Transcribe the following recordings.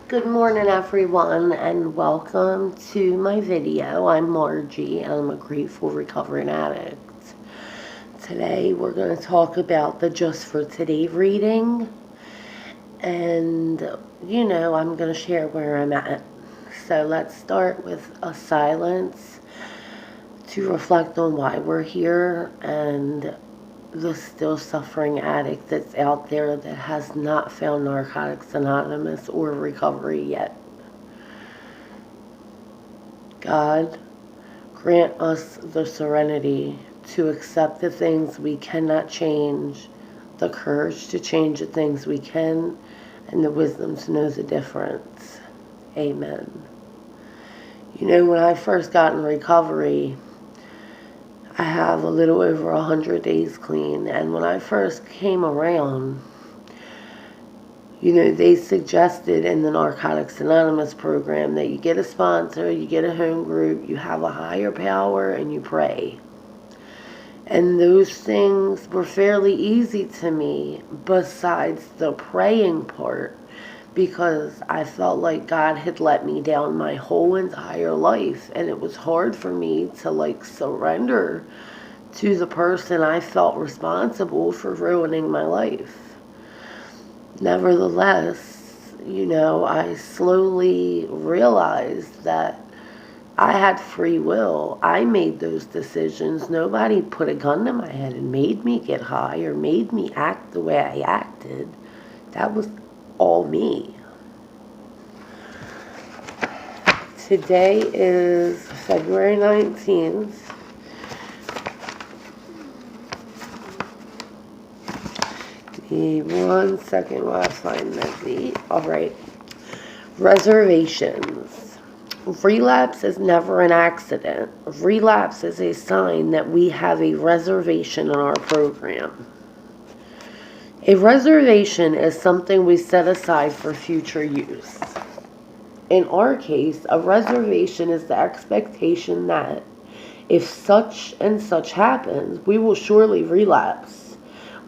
Good morning everyone and welcome to my video. I'm Margie and I'm a grateful recovering addict. Today we're going to talk about the Just for Today reading and I'm going to share where I'm at. So let's start with a silence to reflect on why we're here and the still suffering addict that's out there that has not found Narcotics Anonymous or recovery yet. God, grant us the serenity to accept the things we cannot change, the courage to change the things we can, and the wisdom to know the difference. Amen. When I first got in recovery, I have a little over 100 days clean, and when I first came around, they suggested in the Narcotics Anonymous program that you get a sponsor, you get a home group, you have a higher power, and you pray. And those things were fairly easy to me besides the praying part, because I felt like God had let me down my whole entire life, and it was hard for me to surrender to the person I felt responsible for ruining my life. Nevertheless, I slowly realized that I had free will. I made those decisions. Nobody put a gun to my head and made me get high or made me act the way I acted. That was all me. Today is February 19th. Give me 1 second while I find that date. Alright. Reservations. Relapse is never an accident. Relapse is a sign that we have a reservation in our program. A reservation is something we set aside for future use. In our case, a reservation is the expectation that if such and such happens, we will surely relapse.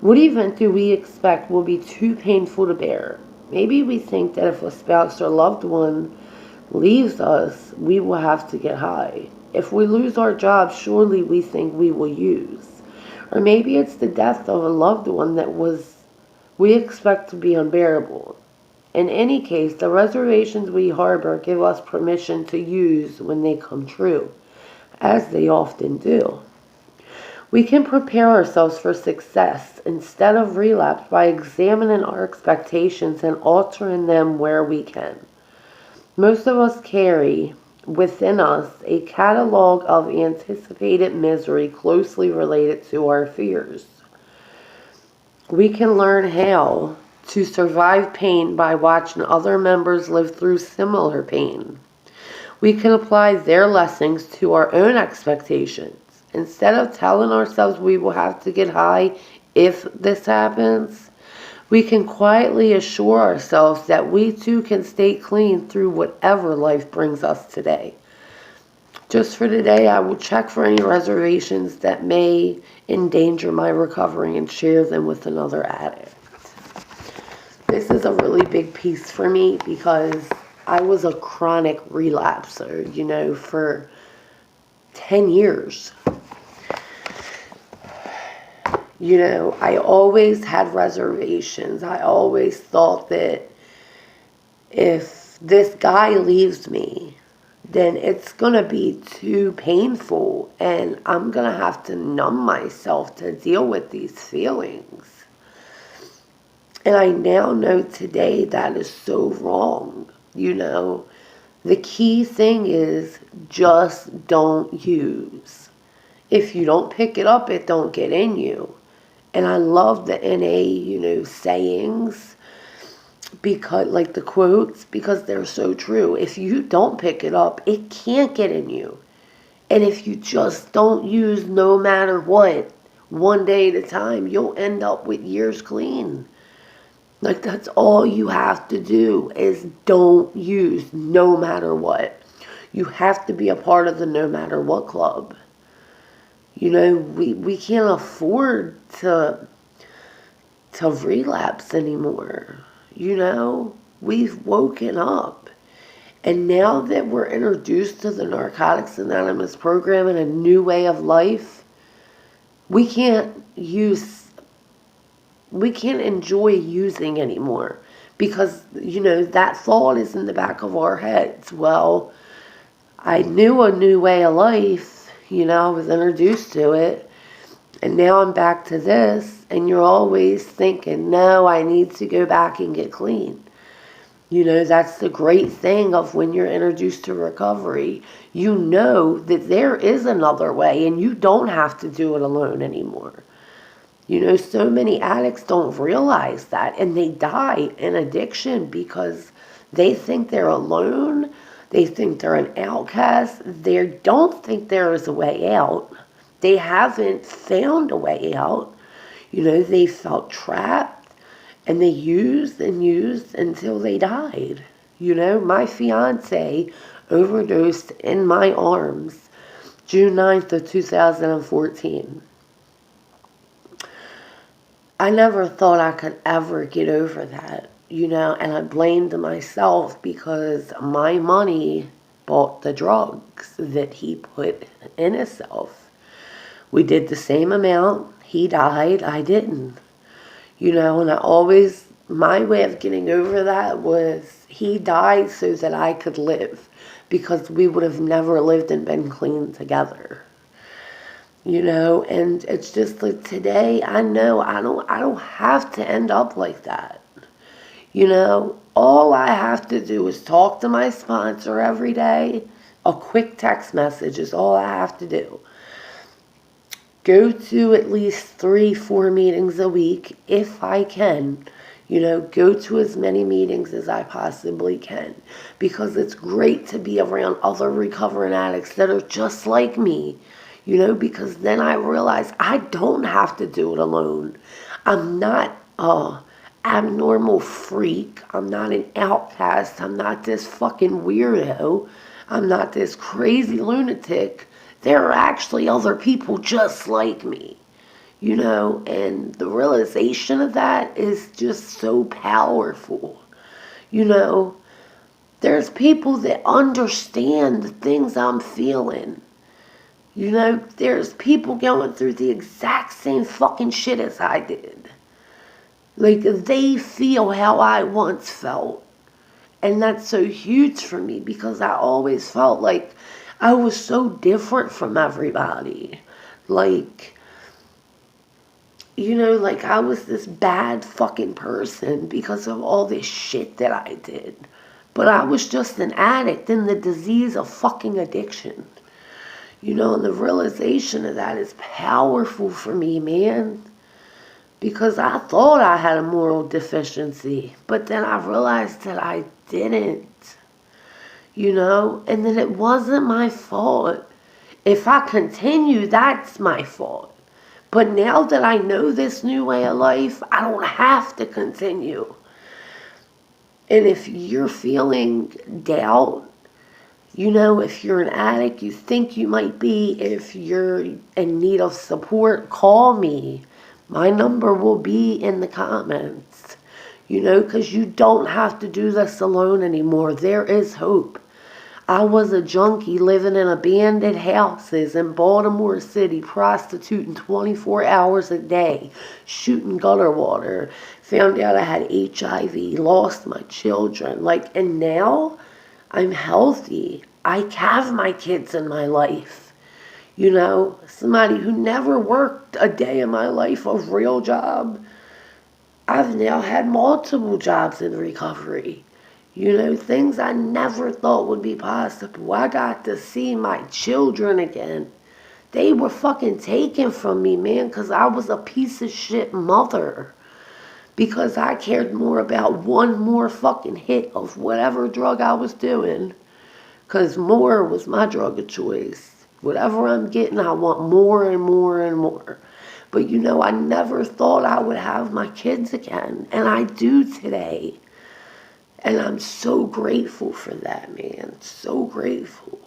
What event do we expect will be too painful to bear? Maybe we think that if a spouse or loved one leaves us, we will have to get high. If we lose our job, surely we think we will use. Or maybe it's the death of a loved one that we expect to be unbearable. In any case, the reservations we harbor give us permission to use when they come true, as they often do. We can prepare ourselves for success instead of relapse by examining our expectations and altering them where we can. Most of us carry within us a catalog of anticipated misery closely related to our fears. We can learn how to survive pain by watching other members live through similar pain. We can apply their lessons to our own expectations. Instead of telling ourselves we will have to get high if this happens, we can quietly assure ourselves that we too can stay clean through whatever life brings us today. Just for today, I will check for any reservations that may endanger my recovery and share them with another addict. This is a really big piece for me because I was a chronic relapser, for 10 years. I always had reservations. I always thought that if this guy leaves me, then it's going to be too painful and I'm going to have to numb myself to deal with these feelings. And I now know today that is so wrong. The key thing is just don't use. If you don't pick it up, it don't get in you. And I love the NA, sayings, because the quotes, because they're so true. If you don't pick it up, it can't get in you. And if you just don't use no matter what, one day at a time, you'll end up with years clean. That's all you have to do is don't use no matter what. You have to be a part of the no matter what club. We can't afford to relapse anymore. We've woken up. And now that we're introduced to the Narcotics Anonymous program and a new way of life, we can't enjoy using anymore because, that thought is in the back of our heads. Well, I knew a new way of life, I was introduced to it, and now I'm back to this, and you're always thinking, no, I need to go back and get clean. That's the great thing of when you're introduced to recovery. You know that there is another way, and you don't have to do it alone anymore. So many addicts don't realize that, and they die in addiction because they think they're alone. They think they're an outcast. They don't think there is a way out. They haven't found a way out. They felt trapped, and they used and used until they died. My fiance overdosed in my arms June 9th of 2014. I never thought I could ever get over that, and I blamed myself because my money bought the drugs that he put in himself. We did the same amount. He died. I didn't. And my way of getting over that was he died so that I could live, because we would have never lived and been clean together. And it's just like today, I know I don't have to end up like that. All I have to do is talk to my sponsor every day. A quick text message is all I have to do. Go to at least 3-4 meetings a week if I can. Go to as many meetings as I possibly can, because it's great to be around other recovering addicts that are just like me. Because then I realize I don't have to do it alone. I'm not a abnormal freak. I'm not an outcast. I'm not this fucking weirdo. I'm not this crazy lunatic. There are actually other people just like me. And the realization of that is just so powerful. There's people that understand the things I'm feeling. There's people going through the exact same fucking shit as I did. Like, they feel how I once felt. And that's so huge for me, because I always felt like I was so different from everybody. Like I was this bad fucking person because of all this shit that I did. But I was just an addict in the disease of fucking addiction. And the realization of that is powerful for me, man. Because I thought I had a moral deficiency, but then I realized that I didn't. And that it wasn't my fault. If I continue, that's my fault. But now that I know this new way of life, I don't have to continue. And if you're feeling doubt, if you're an addict, you think you might be, if you're in need of support, call me. My number will be in the comments. Because you don't have to do this alone anymore. There is hope. I was a junkie living in abandoned houses in Baltimore City, prostituting 24 hours a day, shooting gutter water, found out I had HIV, lost my children. And now I'm healthy. I have my kids in my life. Somebody who never worked a day in my life, a real job. I've now had multiple jobs in recovery. Things I never thought would be possible. I got to see my children again. They were fucking taken from me, man, because I was a piece of shit mother. Because I cared more about one more fucking hit of whatever drug I was doing. Because more was my drug of choice. Whatever I'm getting, I want more and more and more. But I never thought I would have my kids again. And I do today. And I'm so grateful for that, man. So grateful.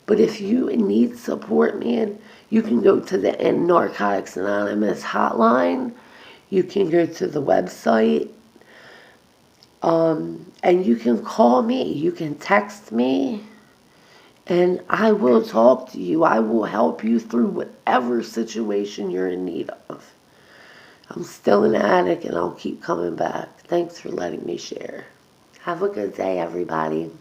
But if you need support, man, you can go to the Narcotics Anonymous hotline. You can go to the website. And you can call me, you can text me, and I will talk to you. I will help you through whatever situation you're in need of. I'm still an addict and I'll keep coming back. Thanks for letting me share. Have a good day, everybody.